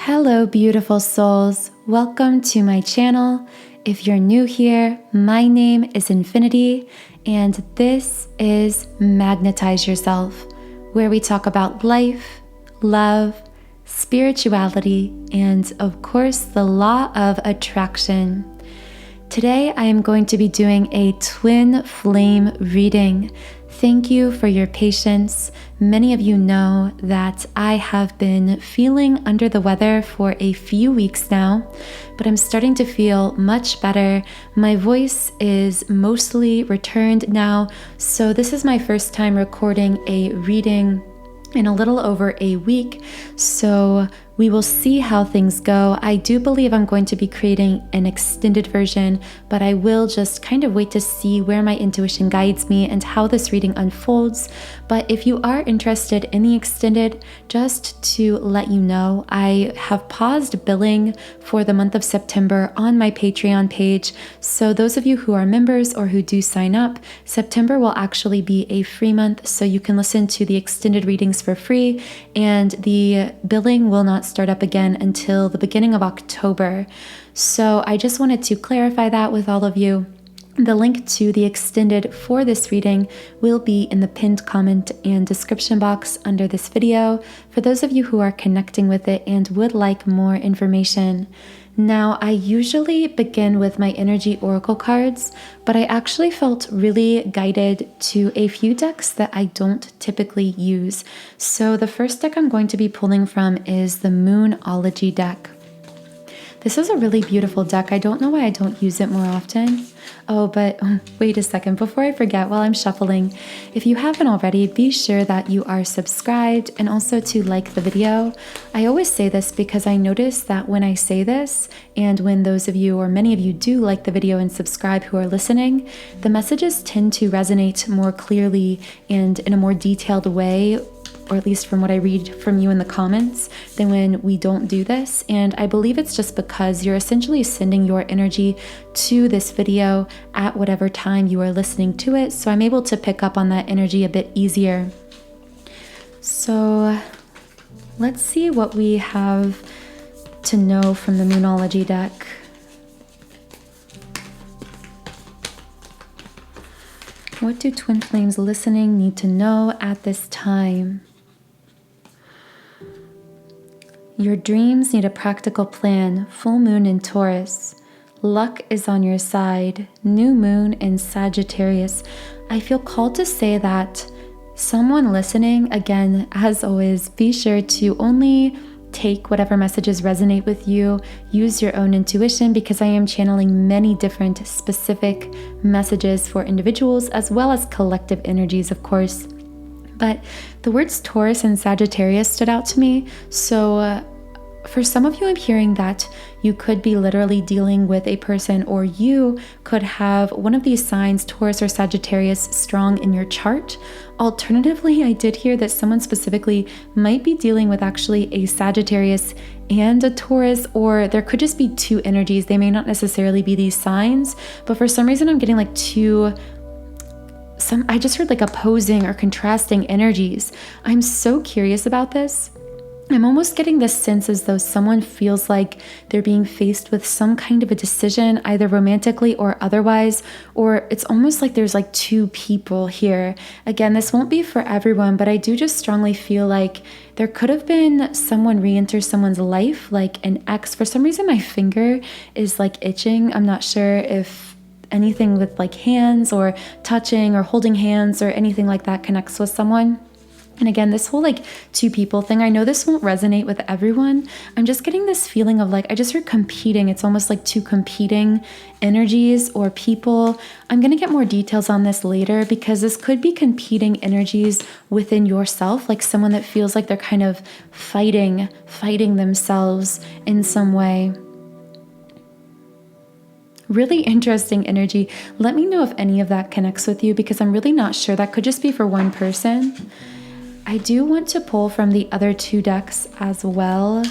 Hello, beautiful souls. Welcome to my channel. If you're new here, my name is Infinity, and this is Magnetize Yourself, where we talk about life, love, spirituality, and of course, the law of attraction. Today, I am going to be doing a twin flame reading. Thank you for your patience. Many of you know that I have been feeling under the weather for a few weeks now, but I'm starting to feel much better. My voice is mostly returned now, so this is my first time recording a reading in a little over a week, so we will see how things go. I do believe I'm going to be creating an extended version, but I will just kind of wait to see where my intuition guides me and how this reading unfolds. But if you are interested in the extended, just to let you know, I have paused billing for the month of September on my Patreon page. So those of you who are members or who do sign up, September will actually be a free month, so you can listen to the extended readings for free, and the billing will not start up again until the beginning of October. So I just wanted to clarify that with all of you. The link to the extended for this reading will be in the pinned comment and description box under this video for those of you who are connecting with it and would like more information. Now, I usually begin with my energy oracle cards, but I actually felt really guided to a few decks that I don't typically use. So the first deck I'm going to be pulling from is the Ology deck. This is a really beautiful deck. I don't know why I don't use it more often. Oh, but wait a second, before I forget while I'm shuffling, if you haven't already, be sure that you are subscribed and also to like the video. I always say this because I notice that when I say this, and when those of you or many of you do like the video and subscribe who are listening, the messages tend to resonate more clearly and in a more detailed way, or at least from what I read from you in the comments, than when we don't do this. And I believe it's just because you're essentially sending your energy to this video at whatever time you are listening to it. So I'm able to pick up on that energy a bit easier. So let's see what we have to know from the Ology deck. What do twin flames listening need to know at this time? Your dreams need a practical plan. Full moon in Taurus. Luck is on your side. New moon in Sagittarius. I feel called to say that someone listening, again, as always, be sure to only take whatever messages resonate with you. Use your own intuition, because I am channeling many different specific messages for individuals as well as collective energies, of course. But the words Taurus and Sagittarius stood out to me. So for some of you, I'm hearing that you could be literally dealing with a person, or you could have one of these signs, Taurus or Sagittarius, strong in your chart. Alternatively, I did hear that someone specifically might be dealing with actually a Sagittarius and a Taurus, or there could just be two energies. They may not necessarily be these signs, but for some reason I'm getting like I just heard like opposing or contrasting energies. I'm so curious about this. I'm almost getting this sense as though someone feels like they're being faced with some kind of a decision, either romantically or otherwise, or it's almost like there's like two people here. Again, this won't be for everyone, but I do just strongly feel like there could have been someone re-enter someone's life, like an ex. For some reason, my finger is like itching. I'm not sure if anything with like hands or touching or holding hands or anything like that connects with someone. And again, this whole like two people thing, I know this won't resonate with everyone. I'm just getting this feeling of like, I just heard competing. It's almost like two competing energies or people. I'm going to get more details on this later, because this could be competing energies within yourself, like someone that feels like they're kind of fighting themselves in some way. Really interesting energy. Let me know if any of that connects with you, because I'm really not sure. That could just be for one person. I do want to pull from the other two decks as well.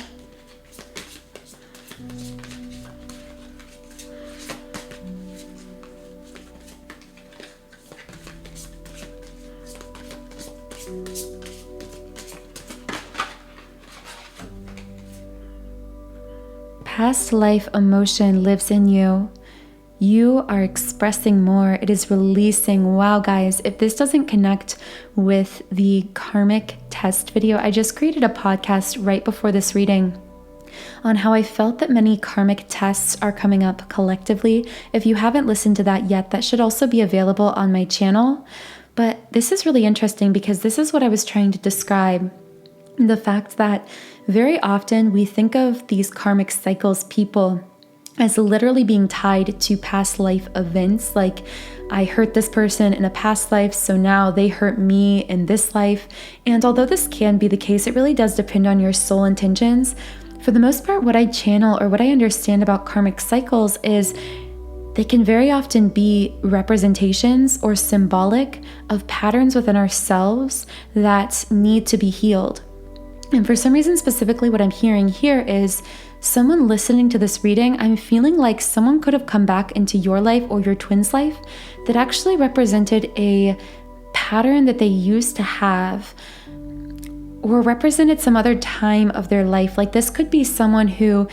past life emotion lives in you. You are expressing more. It is releasing. Wow, guys, if this doesn't connect with the karmic test video, I just created a podcast right before this reading on how I felt that many karmic tests are coming up collectively. If you haven't listened to that yet, that should also be available on my channel. But this is really interesting because this is what I was trying to describe. The fact that very often we think of these karmic cycles, people, as literally being tied to past life events. Like, I hurt this person in a past life, so now they hurt me in this life. And although this can be the case, it really does depend on your soul intentions. For the most part, what I channel or what I understand about karmic cycles is they can very often be representations or symbolic of patterns within ourselves that need to be healed. And for some reason, specifically what I'm hearing here is someone listening to this reading, I'm feeling like someone could have come back into your life or your twin's life that actually represented a pattern that they used to have or represented some other time of their life. Like, this could be someone who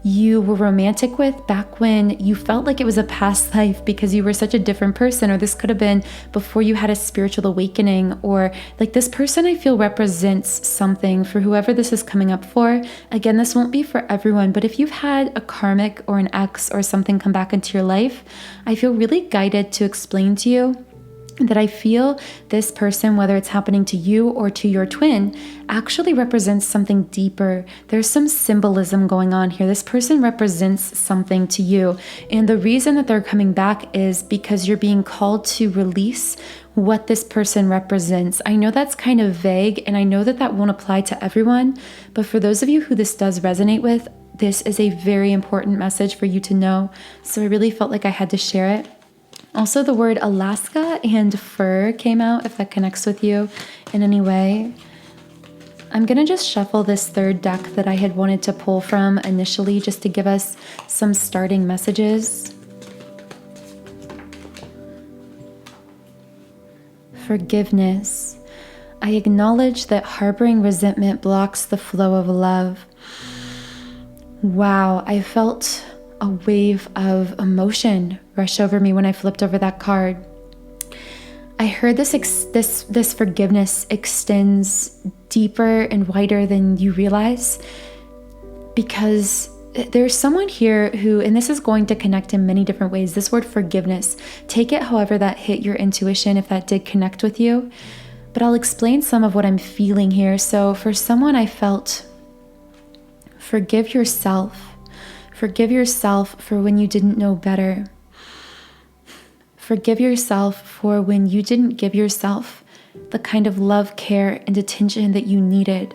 you were romantic with back when you felt like it was a past life because you were such a different person, or this could have been before you had a spiritual awakening, or like this person I feel represents something for whoever this is coming up for. Again, this won't be for everyone, but if you've had a karmic or an ex or something come back into your life, I feel really guided to explain to you that I feel this person, whether it's happening to you or to your twin, actually represents something deeper. There's some symbolism going on here. This person represents something to you. And the reason that they're coming back is because you're being called to release what this person represents. I know that's kind of vague, and I know that that won't apply to everyone, but for those of you who this does resonate with, this is a very important message for you to know. So I really felt like I had to share it. Also, the word Alaska and fur came out, if that connects with you in any way. I'm going to just shuffle this third deck that I had wanted to pull from initially just to give us some starting messages. Forgiveness. I acknowledge that harboring resentment blocks the flow of love. Wow, I felt a wave of emotion rush over me when I flipped over that card. I heard this forgiveness extends deeper and wider than you realize, because there's someone here who, and this is going to connect in many different ways, this word forgiveness, take it however that hit your intuition, if that did connect with you, but I'll explain some of what I'm feeling here. So for someone, I felt forgive yourself. Forgive yourself for when you didn't know better. Forgive yourself for when you didn't give yourself the kind of love, care, and attention that you needed.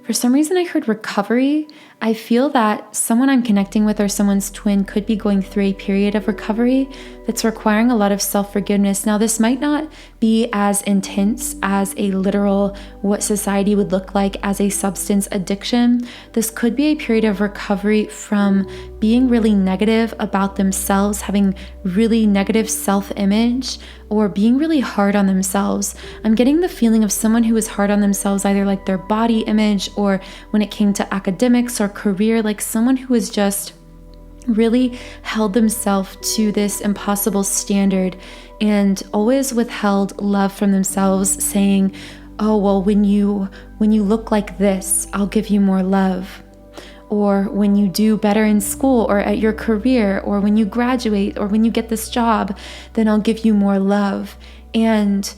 For some reason, I heard recovery. I feel that someone I'm connecting with or someone's twin could be going through a period of recovery that's requiring a lot of self-forgiveness. Now, this might not be as intense as a literal what society would look like as a substance addiction. This could be a period of recovery from being really negative about themselves, having really negative self-image, or being really hard on themselves. I'm getting the feeling of someone who is hard on themselves, either like their body image or when it came to academics or career, like someone who has just really held themselves to this impossible standard and always withheld love from themselves, saying, oh, well, when you look like this, I'll give you more love. Or when you do better in school or at your career, or when you graduate, or when you get this job, then I'll give you more love. And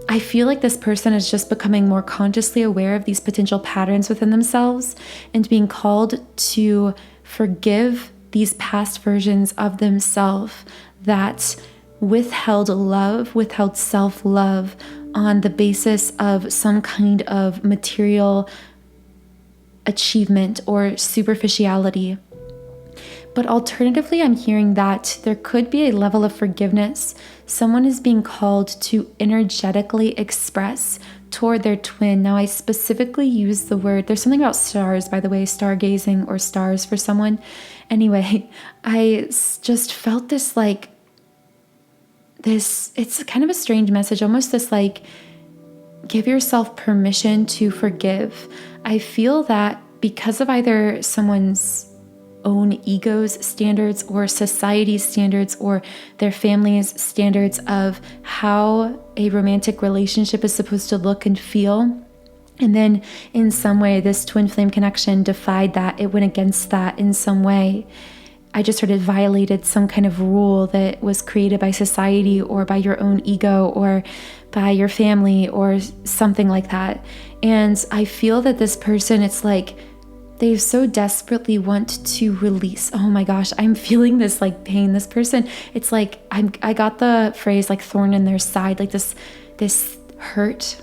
I feel like this person is just becoming more consciously aware of these potential patterns within themselves and being called to forgive these past versions of themselves that withheld love, withheld self-love on the basis of some kind of material achievement or superficiality. But alternatively, I'm hearing that there could be a level of forgiveness someone is being called to energetically express toward their twin. Now, I specifically use the word, there's something about stars, by the way, stargazing or stars for someone. Anyway, I just felt this like, it's kind of a strange message, almost this like, give yourself permission to forgive. I feel that because of either someone's own ego's standards or society's standards or their family's standards of how a romantic relationship is supposed to look and feel. And then in some way, this twin flame connection defied that. It went against that in some way. I just sort of violated some kind of rule that was created by society or by your own ego or by your family or something like that. And I feel that this person, it's like they so desperately want to release. Oh my gosh, I'm feeling this like pain. This person, it's like I got the phrase like thorn in their side, like this hurt.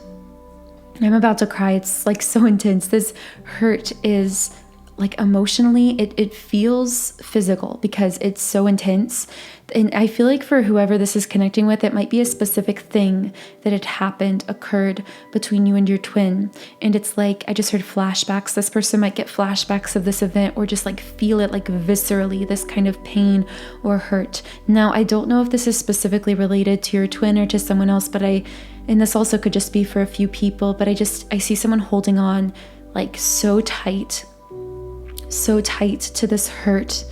I'm about to cry. It's like so intense. This hurt is like emotionally, it feels physical because it's so intense. And I feel like for whoever this is connecting with, it might be a specific thing that had happened, occurred between you and your twin. And it's like, I just heard flashbacks. This person might get flashbacks of this event or just like feel it like viscerally, this kind of pain or hurt. Now, I don't know if this is specifically related to your twin or to someone else, and this also could just be for a few people, but I see someone holding on like so tight to this hurt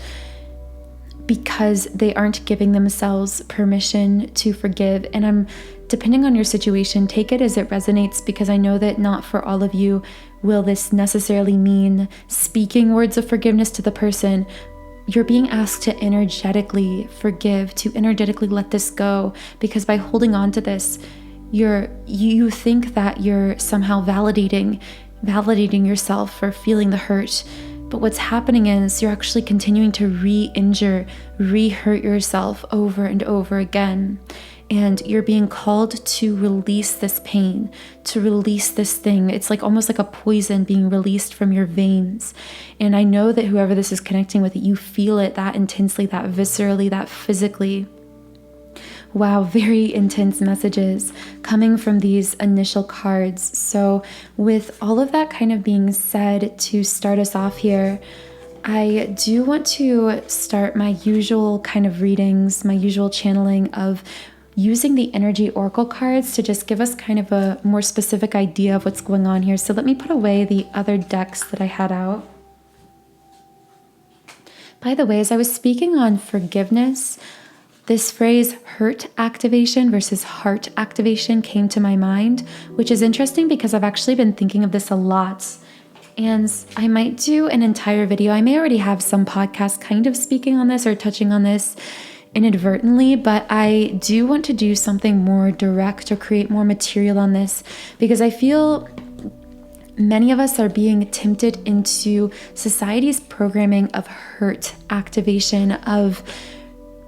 because they aren't giving themselves permission to forgive. And depending on your situation, take it as it resonates, because I know that not for all of you will this necessarily mean speaking words of forgiveness to the person. You're being asked to energetically forgive, to energetically let this go, because by holding on to this, you think that you're somehow validating yourself for feeling the hurt. But what's happening is you're actually continuing to re-injure, re-hurt yourself over and over again. And you're being called to release this pain, to release this thing. It's like almost like a poison being released from your veins. And I know that whoever this is connecting with, you feel it that intensely, that viscerally, that physically. Wow, very intense messages coming from these initial cards. So with all of that kind of being said, to start us off here, I do want to start my usual kind of readings, my usual channeling of using the energy oracle cards to just give us kind of a more specific idea of what's going on here. So let me put away the other decks that I had out. By the way, as I was speaking on forgiveness, this phrase hurt activation versus heart activation came to my mind, which is interesting because I've actually been thinking of this a lot. And I might do an entire video. I may already have some podcasts kind of speaking on this or touching on this inadvertently, but I do want to do something more direct or create more material on this, because I feel many of us are being tempted into society's programming of hurt activation, of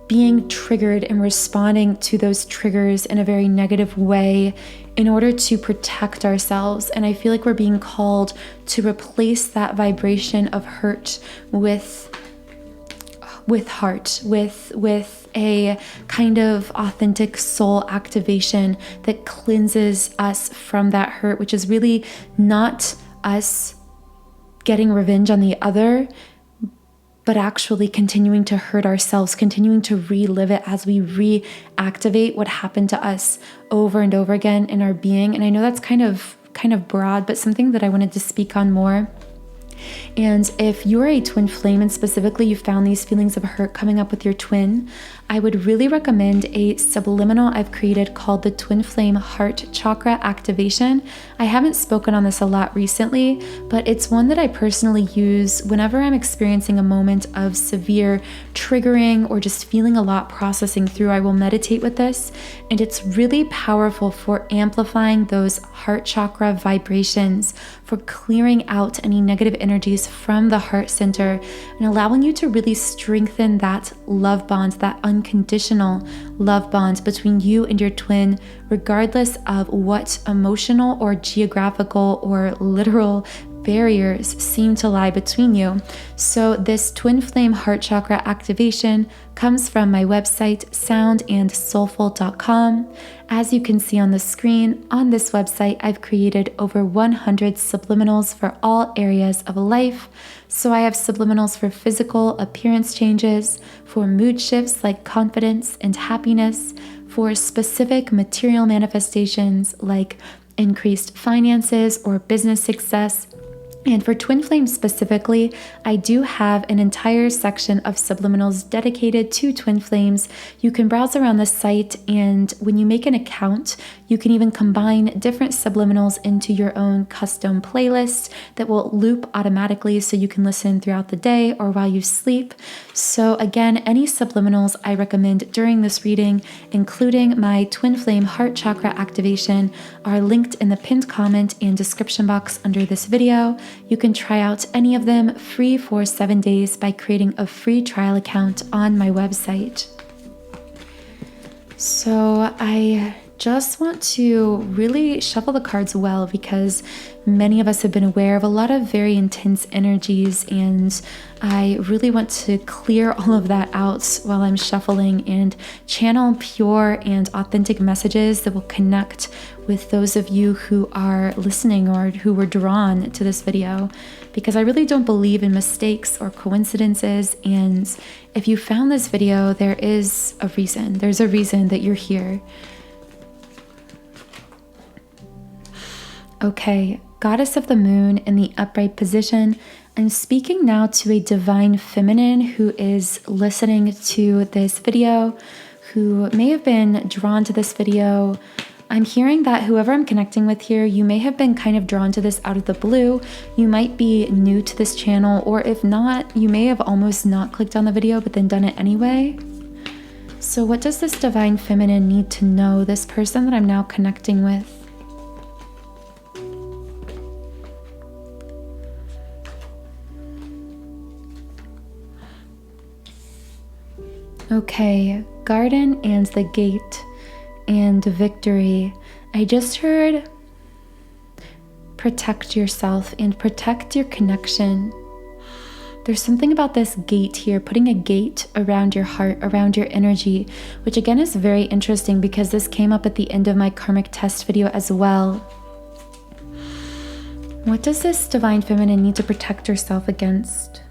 being triggered and responding to those triggers in a very negative way in order to protect ourselves. And I feel like we're being called to replace that vibration of hurt with heart, with a kind of authentic soul activation that cleanses us from that hurt, which is really not us getting revenge on the other, but actually continuing to hurt ourselves, continuing to relive it as we reactivate what happened to us over and over again in our being. And I know that's kind of broad, but something that I wanted to speak on more. And if you're a twin flame and specifically you found these feelings of hurt coming up with your twin, I would really recommend a subliminal I've created called the Twin Flame Heart Chakra Activation. I haven't spoken on this a lot recently, but it's one that I personally use whenever I'm experiencing a moment of severe triggering or just feeling a lot processing through. I will meditate with this, and it's really powerful for amplifying those heart chakra vibrations, for clearing out any negative energies from the heart center and allowing you to really strengthen that love bond, that unconditional love bond between you and your twin, regardless of what emotional or geographical or literal barriers seem to lie between you. So this twin flame heart chakra activation comes from my website, soundandsoulful.com. As you can see on the screen, on this website, I've created over 100 subliminals for all areas of life. So I have subliminals for physical appearance changes, for mood shifts like confidence and happiness, for specific material manifestations like increased finances or business success, And for twin flames specifically, I do have an entire section of subliminals dedicated to twin flames. You can browse around the site, and when you make an account, you can even combine different subliminals into your own custom playlist that will loop automatically so you can listen throughout the day or while you sleep. So again, any subliminals I recommend during this reading, including my twin flame heart chakra activation, are linked in the pinned comment and description box under this video. You can try out any of them free for 7 days by creating a free trial account on my website. So I just want to really shuffle the cards well, because many of us have been aware of a lot of very intense energies, and I really want to clear all of that out while I'm shuffling and channel pure and authentic messages that will connect with those of you who are listening or who were drawn to this video, because I really don't believe in mistakes or coincidences. And if you found this video, there is a reason. There's a reason that you're here. Okay, Goddess of the Moon in the upright position. I'm speaking now to a divine feminine who is listening to this video, who may have been drawn to this video. I'm hearing that whoever I'm connecting with here, you may have been kind of drawn to this out of the blue. You might be new to this channel, or if not, you may have almost not clicked on the video but then done it anyway. So what does this divine feminine need to know, this person that I'm now connecting with? Okay, garden and the gate and victory. I just heard protect yourself and protect your connection. There's something about this gate here, putting a gate around your heart, around your energy, which again is very interesting because this came up at the end of my karmic test video as well. What does this divine feminine need to protect herself against?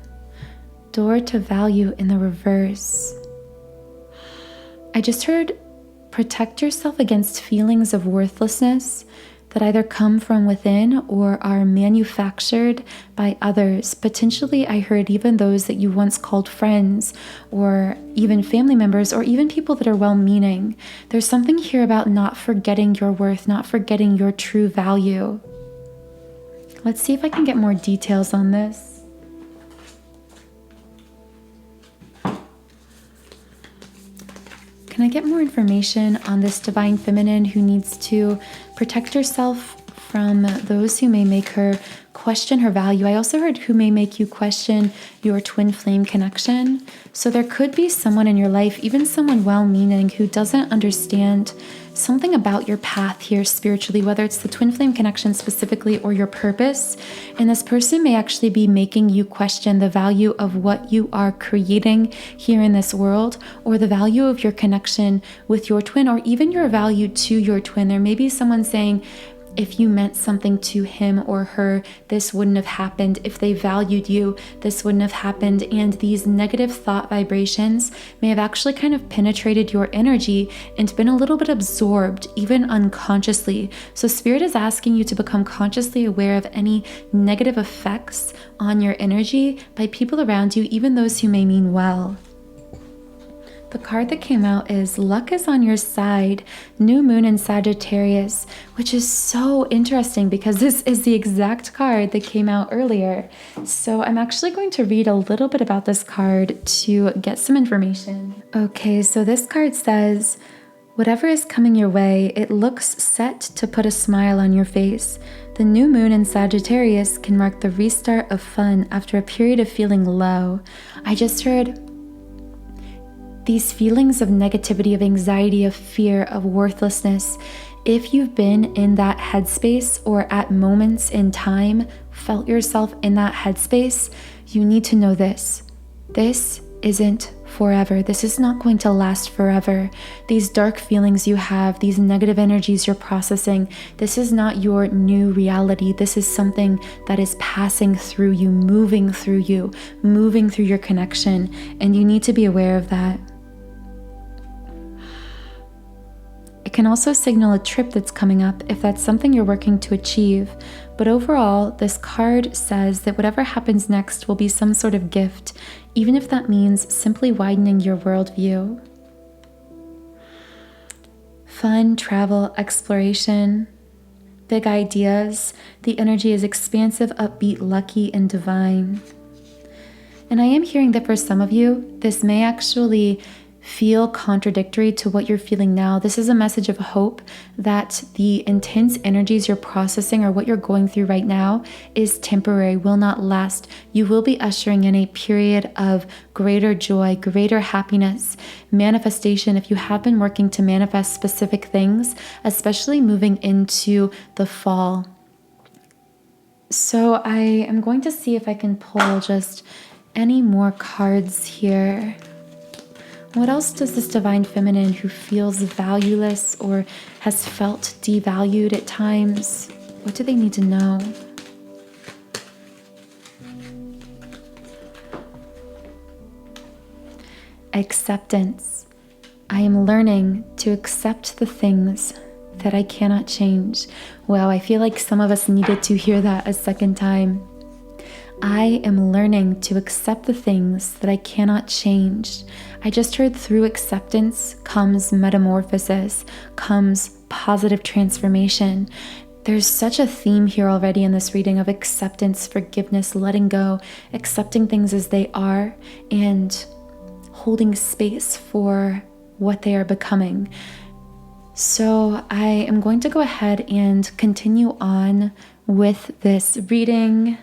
Door to value in the reverse. I just heard protect yourself against feelings of worthlessness that either come from within or are manufactured by others. Potentially, I heard even those that you once called friends, or even family members, or even people that are well-meaning. There's something here about not forgetting your worth, not forgetting your true value. Let's see if I can get more details on this. Can I get more information on this divine feminine who needs to protect herself from those who may make her question her value? I also heard who may make you question your twin flame connection. So there could be someone in your life, even someone well-meaning, who doesn't understand something about your path here spiritually, whether it's the twin flame connection specifically or your purpose. And this person may actually be making you question the value of what you are creating here in this world, or the value of your connection with your twin, or even your value to your twin. There may be someone saying, if you meant something to him or her, this wouldn't have happened. If they valued you, this wouldn't have happened. And these negative thought vibrations may have actually kind of penetrated your energy and been a little bit absorbed, even unconsciously. So Spirit is asking you to become consciously aware of any negative effects on your energy by people around you, even those who may mean well. The card that came out is Luck is on your side, New Moon in Sagittarius, which is so interesting because this is the exact card that came out earlier. So I'm actually going to read a little bit about this card to get some information. Okay, so this card says, whatever is coming your way, it looks set to put a smile on your face. The new moon in Sagittarius can mark the restart of fun after a period of feeling low. I just heard these feelings of negativity, of anxiety, of fear, of worthlessness. If you've been in that headspace, or at moments in time felt yourself in that headspace, you need to know this. This isn't forever. This is not going to last forever. These dark feelings you have, these negative energies you're processing, this is not your new reality. This is something that is passing through you, moving through your connection, and you need to be aware of that. It can also signal a trip that's coming up if that's something you're working to achieve. But overall, this card says that whatever happens next will be some sort of gift, even if that means simply widening your worldview. Fun, travel, exploration, big ideas. The energy is expansive, upbeat, lucky, and divine. And I am hearing that for some of you, this may actually feel contradictory to what you're feeling now. This is a message of hope that the intense energies you're processing or what you're going through right now is temporary, will not last. You will be ushering in a period of greater joy, greater happiness, manifestation. If you have been working to manifest specific things, especially moving into the fall. So I am going to see if I can pull just any more cards here. What else does this divine feminine who feels valueless or has felt devalued at times, what do they need to know? Acceptance. I am learning to accept the things that I cannot change. Wow, I feel like some of us needed to hear that a second time. I am learning to accept the things that I cannot change. I just heard through acceptance comes metamorphosis, comes positive transformation. There's such a theme here already in this reading of acceptance, forgiveness, letting go, accepting things as they are, and holding space for what they are becoming. So I am going to go ahead and continue on with this reading.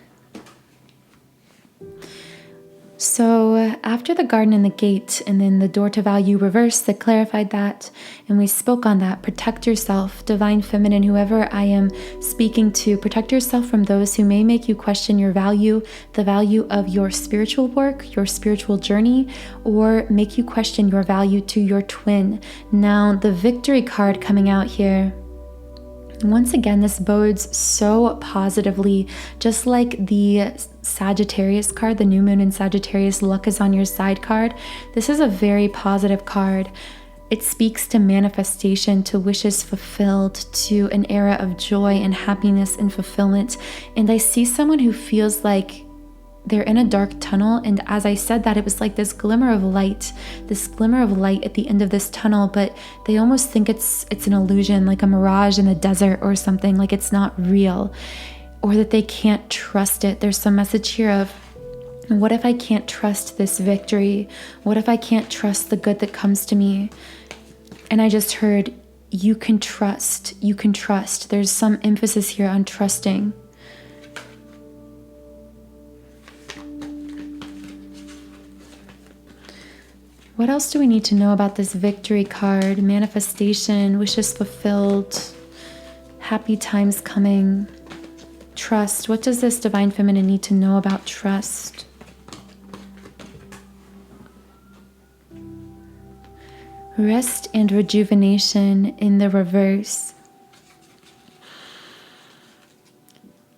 So after the garden and the gate, and then the door to value reverse that clarified that, and we spoke on that, protect yourself, divine feminine, whoever I am speaking to, protect yourself from those who may make you question your value, the value of your spiritual work, your spiritual journey, or make you question your value to your twin. Now, the victory card coming out here. Once again, this bodes so positively, just like the Sagittarius card, the new moon in Sagittarius, luck is on your side card. This is a very positive card. It speaks to manifestation, to wishes fulfilled, to an era of joy and happiness and fulfillment. And I see someone who feels like they're in a dark tunnel, and as I said that, it was like this glimmer of light at the end of this tunnel, but they almost think it's an illusion, like a mirage in the desert or something, like it's not real, or that they can't trust it. There's some message here of, what if I can't trust this victory? What if I can't trust the good that comes to me? And I just heard, you can trust. There's some emphasis here on trusting. What else do we need to know about this victory card? Manifestation, wishes fulfilled, happy times coming, trust. What does this divine feminine need to know about trust? Rest and rejuvenation in the reverse.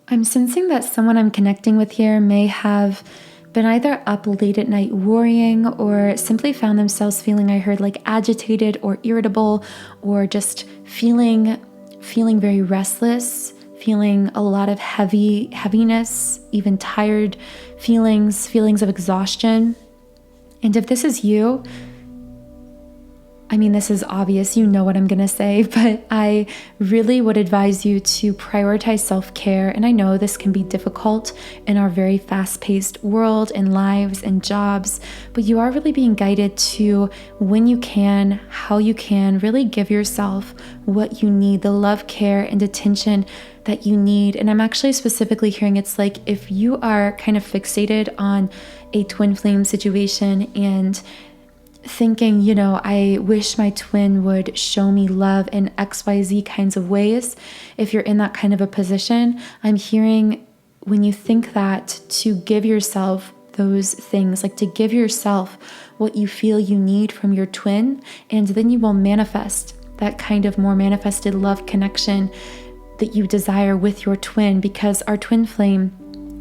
I'm sensing that someone I'm connecting with here may have been either up late at night worrying, or simply found themselves feeling, I heard, like agitated or irritable, or just feeling very restless, feeling a lot of heaviness, even tired feelings of exhaustion. And if this is you, I mean, this is obvious, you know what I'm gonna say, but I really would advise you to prioritize self-care. And I know this can be difficult in our very fast-paced world and lives and jobs, but you are really being guided to, when you can, how you can, really give yourself what you need, the love, care, and attention that you need. And I'm actually specifically hearing, it's like if you are kind of fixated on a twin flame situation and thinking, I wish my twin would show me love in XYZ kinds of ways. If you're in that kind of a position, I'm hearing, when you think that, to give yourself those things, like to give yourself what you feel you need from your twin, and then you will manifest that kind of more manifested love connection that you desire with your twin, because our twin flame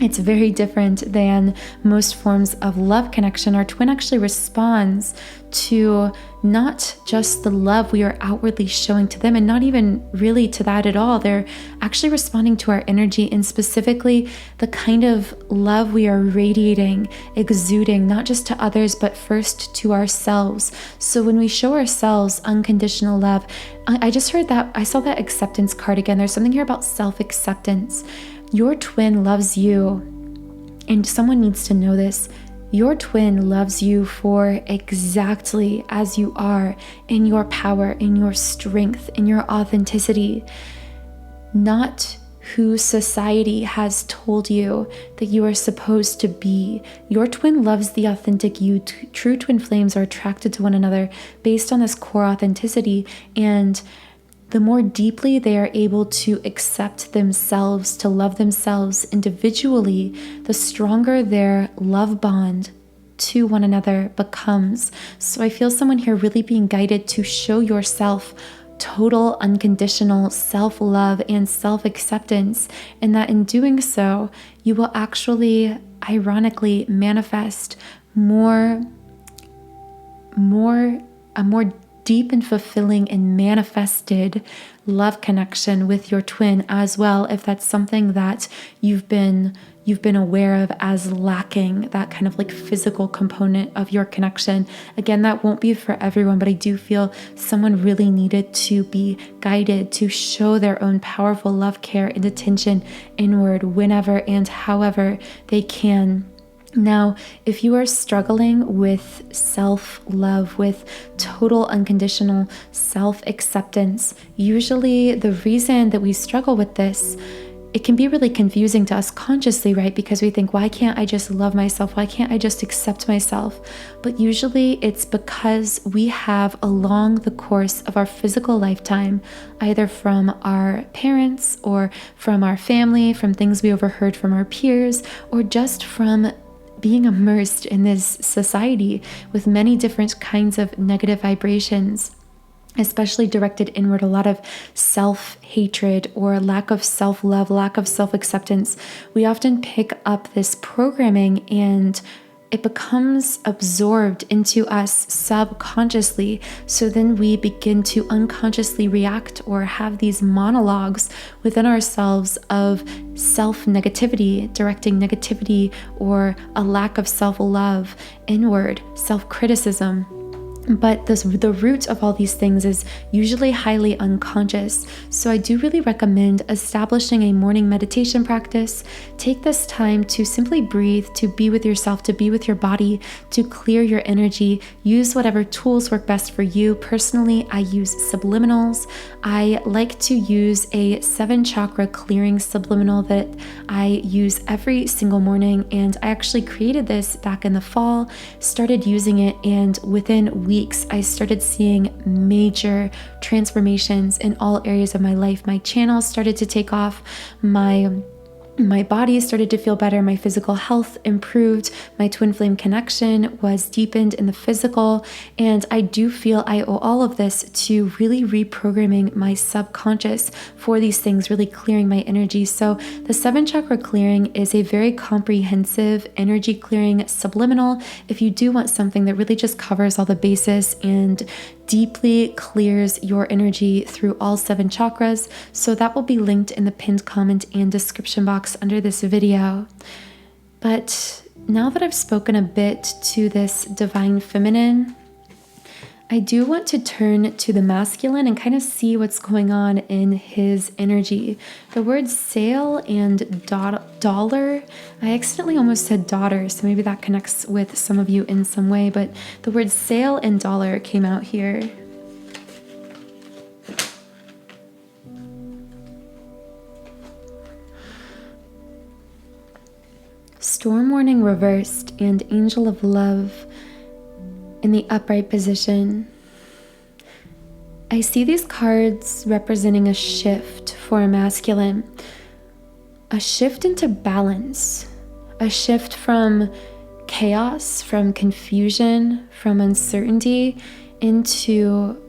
It's very different than most forms of love connection. Our twin actually responds to not just the love we are outwardly showing to them, and not even really to that at all. They're actually responding to our energy, and specifically the kind of love we are radiating, exuding, not just to others, but first to ourselves. So when we show ourselves unconditional love, I just heard that, I saw that acceptance card again. There's something here about self-acceptance. Your twin loves you, and someone needs to know this. Your twin loves you for exactly as you are, in your power, in your strength, in your authenticity, not who society has told you that you are supposed to be. Your twin loves the authentic you. True twin flames are attracted to one another based on this core authenticity, and the more deeply they are able to accept themselves, to love themselves individually, the stronger their love bond to one another becomes. So I feel someone here really being guided to show yourself total unconditional self-love and self-acceptance, and that in doing so, you will actually, ironically, manifest a more deep and fulfilling and manifested love connection with your twin as well, if that's something that you've been aware of as lacking, that kind of like physical component of your connection. Again, that won't be for everyone, but I do feel someone really needed to be guided to show their own powerful love, care, and attention inward whenever and however they can. Now, if you are struggling with self-love, with total unconditional self-acceptance, usually the reason that we struggle with this, it can be really confusing to us consciously, right? Because we think, why can't I just love myself? Why can't I just accept myself? But usually it's because we have, along the course of our physical lifetime, either from our parents or from our family, from things we overheard from our peers, or just from being immersed in this society with many different kinds of negative vibrations, especially directed inward, a lot of self-hatred or lack of self-love, lack of self-acceptance. We often pick up this programming and it becomes absorbed into us subconsciously. So then we begin to unconsciously react or have these monologues within ourselves of self-negativity, directing negativity or a lack of self-love inward, self-criticism. But the root of all these things is usually highly unconscious. So I do really recommend establishing a morning meditation practice. Take this time to simply breathe, to be with yourself, to be with your body, to clear your energy. Use whatever tools work best for you. Personally, I use Subliminals. I like to use a 7-chakra clearing subliminal that I use every single morning. And I actually created this back in the fall, started using it, and within weeks, I started seeing major transformations in all areas of my life. My channel started to take off. My body started to feel better. My physical health improved. My twin flame connection was deepened in the physical. And I do feel I owe all of this to really reprogramming my subconscious for these things, really clearing my energy. So the 7-chakra clearing is a very comprehensive energy clearing subliminal. If you do want something that really just covers all the bases and deeply clears your energy through all 7 chakras. So that will be linked in the pinned comment and description box under this video. But now that I've spoken a bit to this divine feminine, I do want to turn to the masculine and kind of see what's going on in his energy. The words sail and dollar, I accidentally almost said daughter, so maybe that connects with some of you in some way, but the words sail and dollar came out here. Storm warning reversed and angel of love in the upright position. I see these cards representing a shift for a masculine, a shift into balance, a shift from chaos, from confusion, from uncertainty into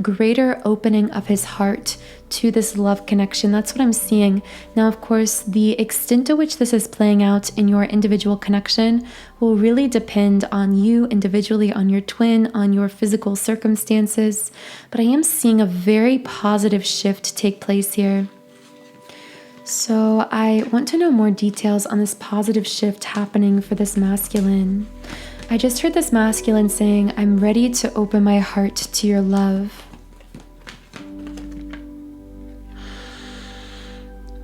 greater opening of his heart to this love connection. That's what I'm seeing. Now, of course, the extent to which this is playing out in your individual connection will really depend on you individually, on your twin, on your physical circumstances. But I am seeing a very positive shift take place here. So I want to know more details on this positive shift happening for this masculine. I just heard this masculine saying, I'm ready to open my heart to your love.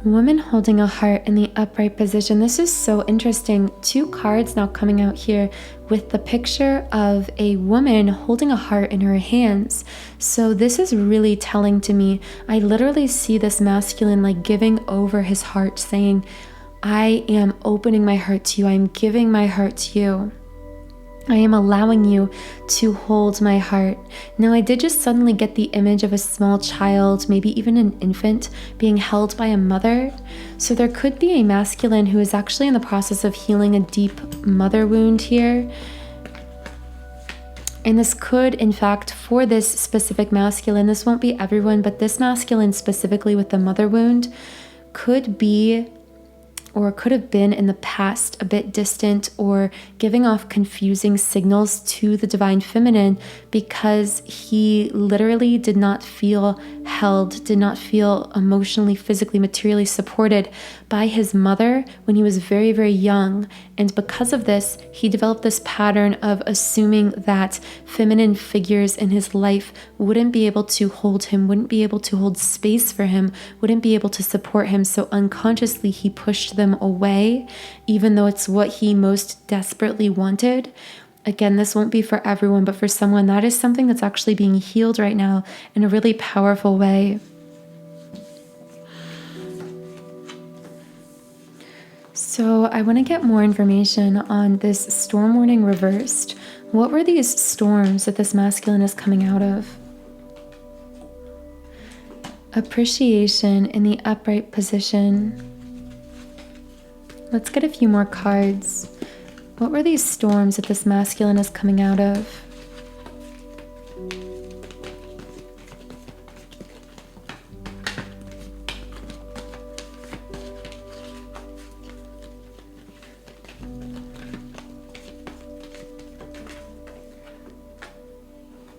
Woman holding a heart in the upright position. This is so interesting. 2 cards now coming out here with the picture of a woman holding a heart in her hands. So this is really telling to me. I literally see this masculine like giving over his heart, saying, I am opening my heart to you. I am giving my heart to you. I am allowing you to hold my heart. Now, I did just suddenly get the image of a small child, maybe even an infant, being held by a mother. So there could be a masculine who is actually in the process of healing a deep mother wound here. And this could, in fact, for this specific masculine, this won't be everyone, but this masculine specifically with the mother wound could be, or could have been in the past, a bit distant or giving off confusing signals to the divine feminine because he literally did not feel held, did not feel emotionally, physically, materially supported by his mother when he was very, very young. And because of this, he developed this pattern of assuming that feminine figures in his life wouldn't be able to hold him, wouldn't be able to hold space for him, wouldn't be able to support him. So unconsciously, he pushed them away, even though it's what he most desperately wanted. Again, this won't be for everyone, but for someone, that is something that's actually being healed right now in a really powerful way. So I want to get more information on this storm warning reversed. What were these storms that this masculine is coming out of? Appreciation in the upright position. Let's get a few more cards. What were these storms that this masculine is coming out of?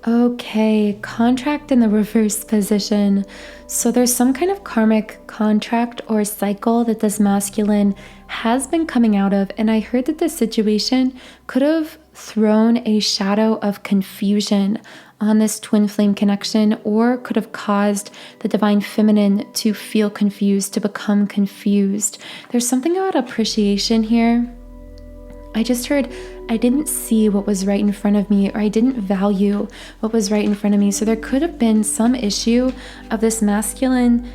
Okay, contract in the reverse position. So there's some kind of karmic contract or cycle that this masculine has been coming out of. And I heard that this situation could have thrown a shadow of confusion on this twin flame connection, or could have caused the divine feminine to feel confused, to become confused. There's something about appreciation here. I just heard I didn't see what was right in front of me, or I didn't value what was right in front of me. So there could have been some issue of this masculine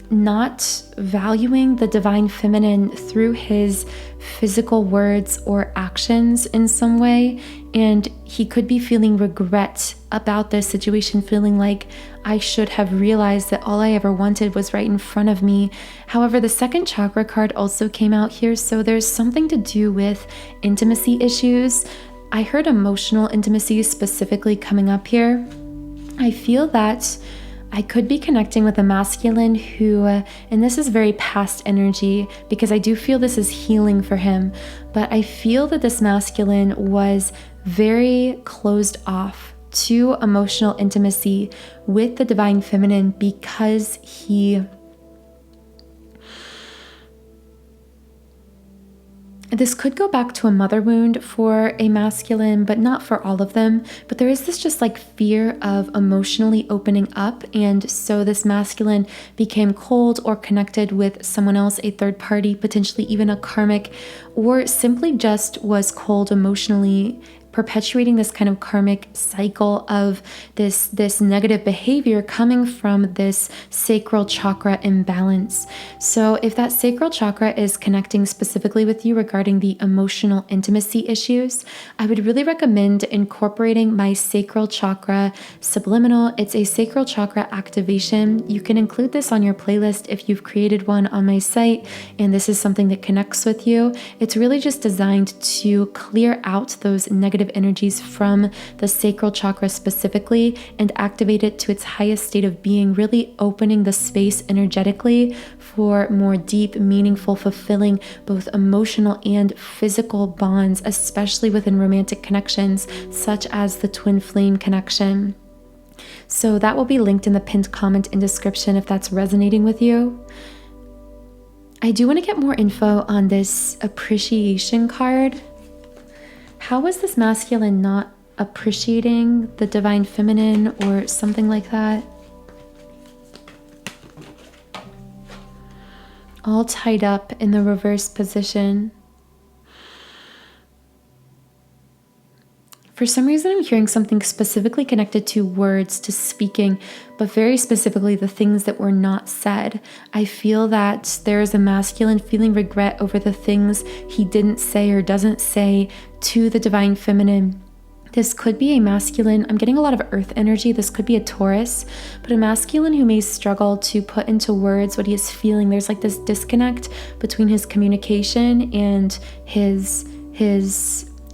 not valuing the divine feminine through his physical words or actions in some way. And he could be feeling regret about this situation, feeling like I should have realized that all I ever wanted was right in front of me. However, the second chakra card also came out here. So there's something to do with intimacy issues. I heard emotional intimacy specifically coming up here. I feel that I could be connecting with a masculine who, and this is very past energy because I do feel this is healing for him, but I feel that this masculine was very closed off to emotional intimacy with the divine feminine because this could go back to a mother wound for a masculine, but not for all of them. But there is this just like fear of emotionally opening up. And so this masculine became cold or connected with someone else, a third party, potentially even a karmic, or simply just was cold emotionally, perpetuating this kind of karmic cycle of this negative behavior coming from this sacral chakra imbalance. So if that sacral chakra is connecting specifically with you regarding the emotional intimacy issues, I would really recommend incorporating my sacral chakra subliminal. It's a sacral chakra activation. You can include this on your playlist if you've created one on my site and this is something that connects with you. It's really just designed to clear out those negative of energies from the sacral chakra specifically and activate it to its highest state of being, really opening the space energetically for more deep, meaningful, fulfilling, both emotional and physical bonds, especially within romantic connections, such as the twin flame connection. So that will be linked in the pinned comment and description if that's resonating with you. I do want to get more info on this appreciation card. How is this masculine not appreciating the divine feminine or something like that? All tied up in the reverse position. For some reason, I'm hearing something specifically connected to words, to speaking, but very specifically the things that were not said. I feel that there is a masculine feeling regret over the things he didn't say or doesn't say to the divine feminine. This could be a masculine, I'm getting a lot of earth energy, this could be a Taurus, but a masculine who may struggle to put into words what he is feeling. There's like this disconnect between his communication and his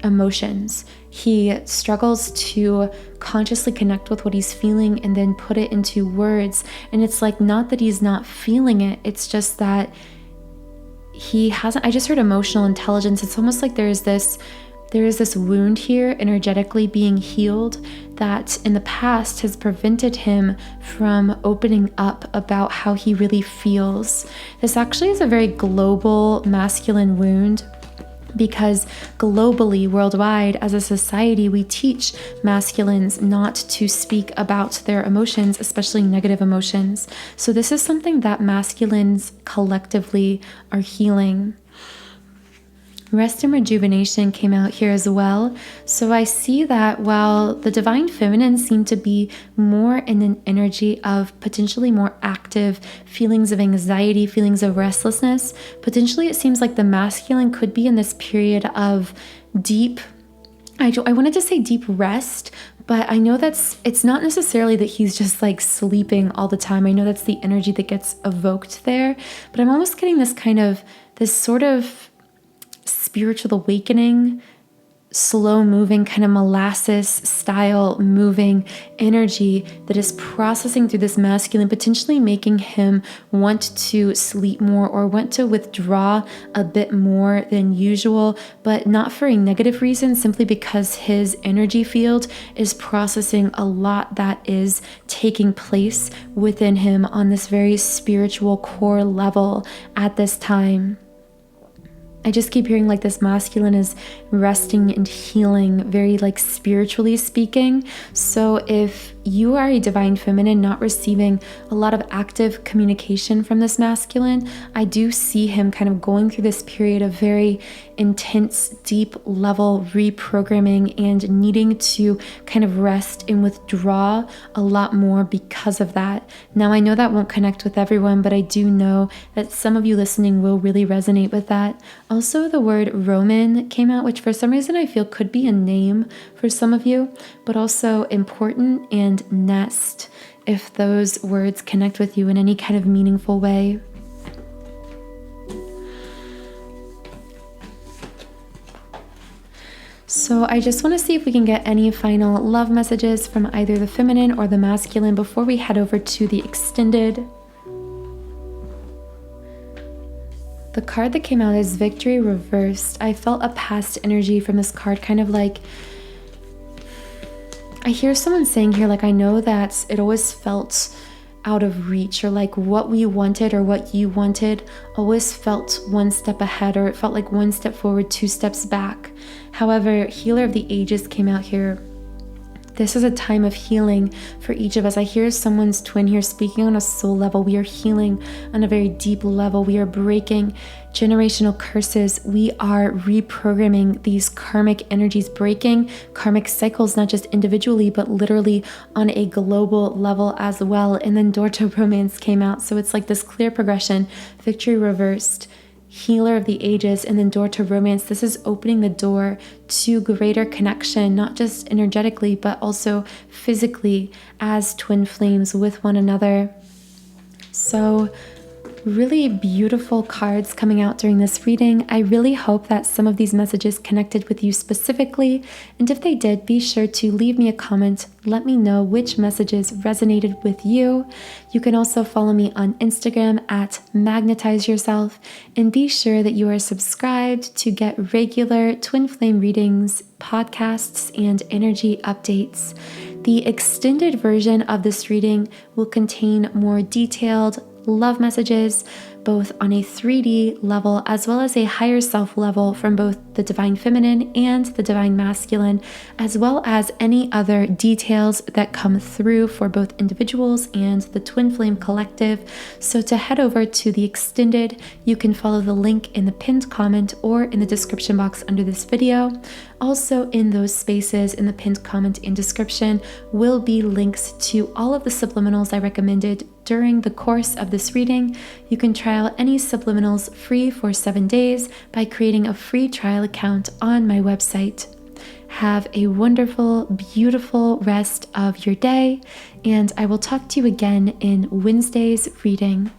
emotions. He struggles to consciously connect with what he's feeling and then put it into words. And it's like, not that he's not feeling it, it's just that he hasn't. I just heard emotional intelligence. It's almost like there is this wound here energetically being healed that in the past has prevented him from opening up about how he really feels. This actually is a very global masculine wound, because globally, worldwide, as a society, we teach masculines not to speak about their emotions, especially negative emotions. So this is something that masculines collectively are healing. Rest and rejuvenation came out here as well. So I see that while the divine feminine seemed to be more in an energy of potentially more active feelings of anxiety, feelings of restlessness, potentially it seems like the masculine could be in this period of deep, I wanted to say deep rest, but I know it's not necessarily that he's just like sleeping all the time. I know that's the energy that gets evoked there, but I'm almost getting this sort of spiritual awakening, slow moving, kind of molasses style moving energy that is processing through this masculine, potentially making him want to sleep more or want to withdraw a bit more than usual, but not for a negative reason, simply because his energy field is processing a lot that is taking place within him on this very spiritual core level at this time. I just keep hearing like this masculine is resting and healing, very like spiritually speaking. So if you are a divine feminine not receiving a lot of active communication from this masculine, I do see him kind of going through this period of very intense, deep level reprogramming and needing to kind of rest and withdraw a lot more because of that. Now, I know that won't connect with everyone, but I do know that some of you listening will really resonate with that. Also, the word Roman came out, which for some reason I feel could be a name for some of you, but also important and nest, if those words connect with you in any kind of meaningful way. So I just want to see if we can get any final love messages from either the feminine or the masculine before we head over to the extended. The card that came out is Victory Reversed. I felt a past energy from this card, kind of like, I hear someone saying here, like, I know that it always felt out of reach, or like what we wanted or what you wanted always felt one step ahead, or it felt like one step forward, two steps back. However, Healer of the Ages came out here. This is a time of healing for each of us. I hear someone's twin here speaking on a soul level. We are healing on a very deep level. We are breaking generational curses. We are reprogramming these karmic energies, breaking karmic cycles, not just individually, but literally on a global level as well. And then Door to Romance came out. So it's like this clear progression, Victory Reversed, Healer of the Ages, and then Door to Romance. This is opening the door to greater connection, not just energetically, but also physically as twin flames with one another. So really beautiful cards coming out during this reading. I really hope that some of these messages connected with you specifically, and if they did, be sure to leave me a comment. Let me know which messages resonated with you. You can also follow me on Instagram at @magnetizeyourself, and be sure that you are subscribed to get regular twin flame readings, podcasts, and energy updates. The extended version of this reading will contain more detailed love messages, both on a 3D level as well as a higher self level from both the divine feminine and the divine masculine, as well as any other details that come through for both individuals and the twin flame collective. So to head over to the extended, you can follow the link in the pinned comment or in the description box under this video. Also in those spaces in the pinned comment and description will be links to all of the subliminals I recommended during the course of this reading. You can trial any subliminals free for 7 days by creating a free trial account on my website. Have a wonderful, beautiful rest of your day, and I will talk to you again in Wednesday's reading.